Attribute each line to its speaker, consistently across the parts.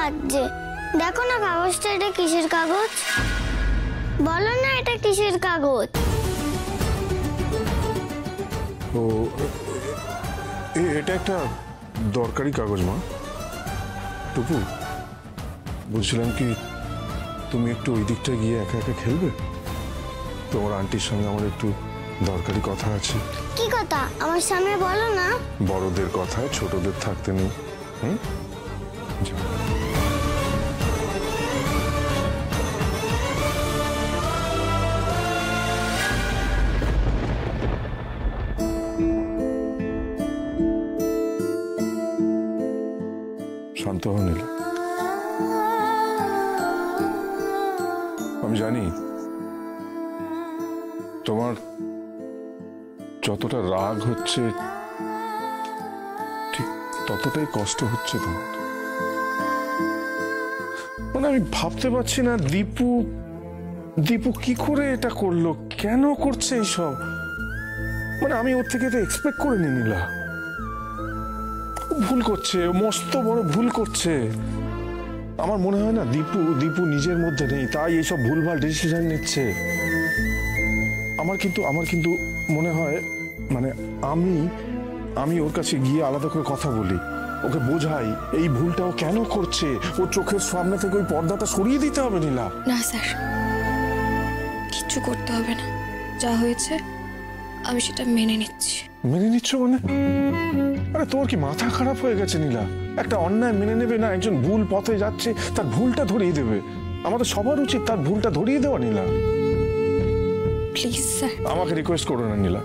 Speaker 1: কাঁদছে। দেখো না কাগজটা, এটা কিসের কাগজ? বলো না এটা কিসের কাগজ?
Speaker 2: ও এটা একটা দরকারি কাগজ মা। টুকু, বলছিলাম কি তুমি একটু ওই দিকটা গিয়ে একা একা খেলবে? তোমার আন্টির সঙ্গে আমার একটু দরকারি কথা আছে।
Speaker 1: কি কথা? আমার সামনে বলো না।
Speaker 2: বড়দের কথায় ছোটদের থাকতে নেই। শান্ত হও নীলা। আমি জানি তোমার যতটা রাগ হচ্ছে ঠিক ততটাই কষ্ট হচ্ছে তোমার। মানে আমি ভাবতে পারছি না দীপু কি করে এটা করলো, কেন করছে এইসব। মানে আমি ওর থেকে তো এক্সপেক্ট করিনি নীলা। ভুল করছে, মস্ত বড় ভুল করছে। আমার মনে হয় না দীপু নিজের মধ্যে নেই, তাই এইসব ভুলভাল ডিসিশন নিচ্ছে। আমার কিন্তু মনে হয় মানে আমি ওর কাছে গিয়ে আলাদা করে কথা বলি, ওকে বোঝাই এই ভুলটা ও কেন করছে। ওর চোখের সামনে থেকে ওই পর্দাটা সরিয়ে দিতে হবে নীলা।
Speaker 3: না স্যার, কিচ্ছু করতে হবে না, যা হয়েছে আমি সেটা মেনে নিচ্ছি।
Speaker 2: মেনে নিচ্ছ মানে? আরে তোর কি মাথা খারাপ হয়ে গেছে নীলা? একটা অন্যায় মেনে নেবে না, একজন ভুল পথে যাচ্ছে তার ভুলটা ধরিয়ে দেবে। আমাদের সবার উচিত তার ভুলটা ধরিয়ে দেওয়া নীলা।
Speaker 3: Please sir.
Speaker 2: আমাকে রিকোয়েস্ট করো না নীলা,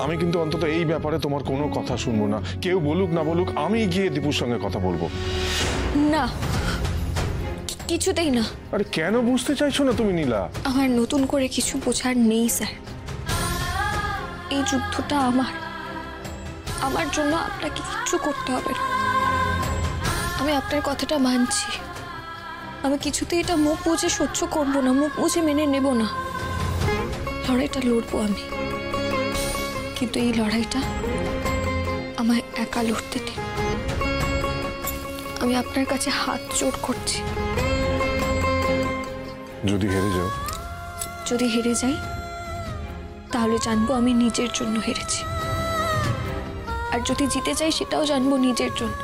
Speaker 2: আমি কিন্তু অন্তত এই ব্যাপারে তোমার কোনো কথা শুনবো না। কেউ বলুক না বলুক, আমি গিয়ে দীপুর সঙ্গে কথা বলবো।
Speaker 3: না, কিছুতেই না।
Speaker 2: আরে কেন বুঝতে চাইছো না তুমি নীলা?
Speaker 3: আমার নতুন করে কিছু বোঝার নেই স্যার। এই যুদ্ধটা আমার জন্য আপনাকে কিচ্ছু করতে হবে না। আমি আপনার কথাটা মানছি। আমি কিছুতেই এটা মুখ বুঝে সহ্য করবো না, মুখ বুঝে মেনে নেব না। লড়াইটা লড়বো আমি, কিন্তু এই লড়াইটা আমায় একা লড়তে দিন। আমি আপনার কাছে হাত জোড় করছি।
Speaker 2: যদি হেরে যাও?
Speaker 3: যদি হেরে যাই তাহলে জানবো আমি নিজের জন্য হেরেছি, আর যদি জিতে যাই সেটাও জানবো নিজের জন্য।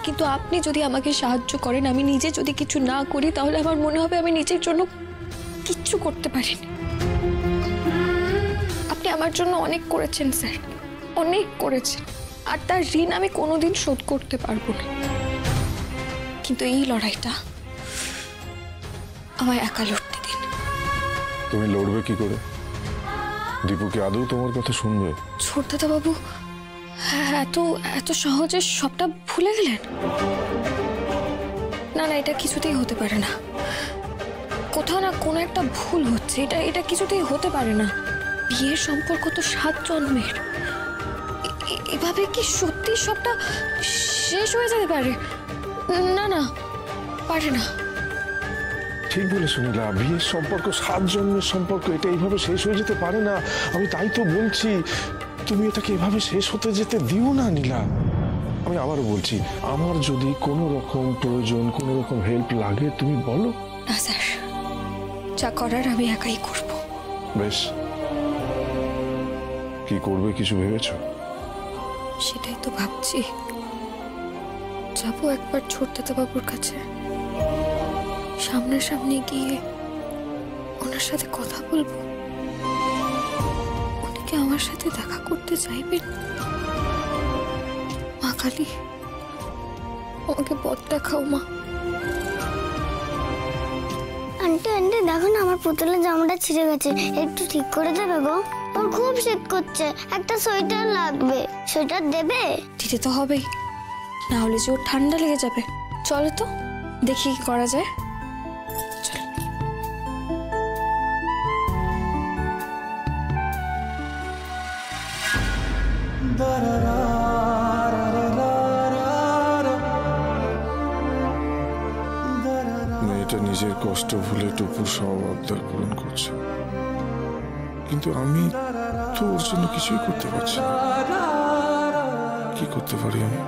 Speaker 3: কিন্তু আপনি যদি আমাকে সাহায্য করেন, আমি নিজে যদি কিছু না করি, তাহলে আমার মনে হবে আমি নিজের জন্য কিচ্ছু করতে পারিনি। আপনি আমার জন্য অনেক করেছেন স্যার, অনেক করেছেন, আর তার ঋণ আমি কোনোদিন শোধ করতে পারবো না। কিন্তু এই লড়াইটা আমায় একা লড়তে দিন।
Speaker 2: তুমি লড়বে কি করে? দীপু কি আদৌ তোমার কথা শুনবে?
Speaker 3: ছোটদাদা বাবু এত সহজে সবটা ভুলে গেলেন? না না, এটা কিছুতেই হতে পারে না। কোথাও না কোনো একটা ভুল হচ্ছে। এটা কিছুতেই হতে পারে না। বিয়ের সম্পর্ক তো 7 জন্মের। এভাবে কি সত্যি সবটা শেষ হয়ে যেতে পারে? না না, পারে না।
Speaker 2: ঠিক বলে শুনিলা, বিয়ের সম্পর্ক 7 জন্মের সম্পর্ক, এটা এইভাবে শেষ হয়ে যেতে পারে না। আমি তাই তো বলছি, তুমি এটাকে এভাবে শেষ হতে যেতে দিও না নীলা। আমি আবারও বলছি, আমার যদি কোনো রকম প্রয়োজন, কোনো রকম হেল্প লাগে তুমি বলো।
Speaker 3: না স্যার, যা করার আমি একাই করব।
Speaker 2: বেশ, কি করবে কিছু ভেবেছো?
Speaker 3: সেটাই তো ভাবছি। যাবো একবার ছোটদাদা বাবুর কাছে, সামনাসামনি গিয়ে ওনার সাথে কথা বলবো। উনি কি আমার সাথে দেখা করতে চাইবেন? মা কালী, আমাকে পথ দেখাও মা।
Speaker 1: আন্টি দেখো না, আমার পুতুলের জামাটা ছিঁড়ে গেছে, একটু ঠিক করে দেবে গো? ওর খুব শীত করছে, একটা সোয়েটার লাগবে। সোয়েটার দেবে?
Speaker 3: দিতে তো হবেই, না হলে যে ওর ঠান্ডা লেগে যাবে। চলো তো দেখি কি করা যায়।
Speaker 2: মেয়েটা নিজের কষ্ট ভুলে টুপুর সব আবদার পূরণ করছে, কিন্তু আমি তো ওর জন্য কিছুই করতে পারছি না। কি করতে পারি আমি?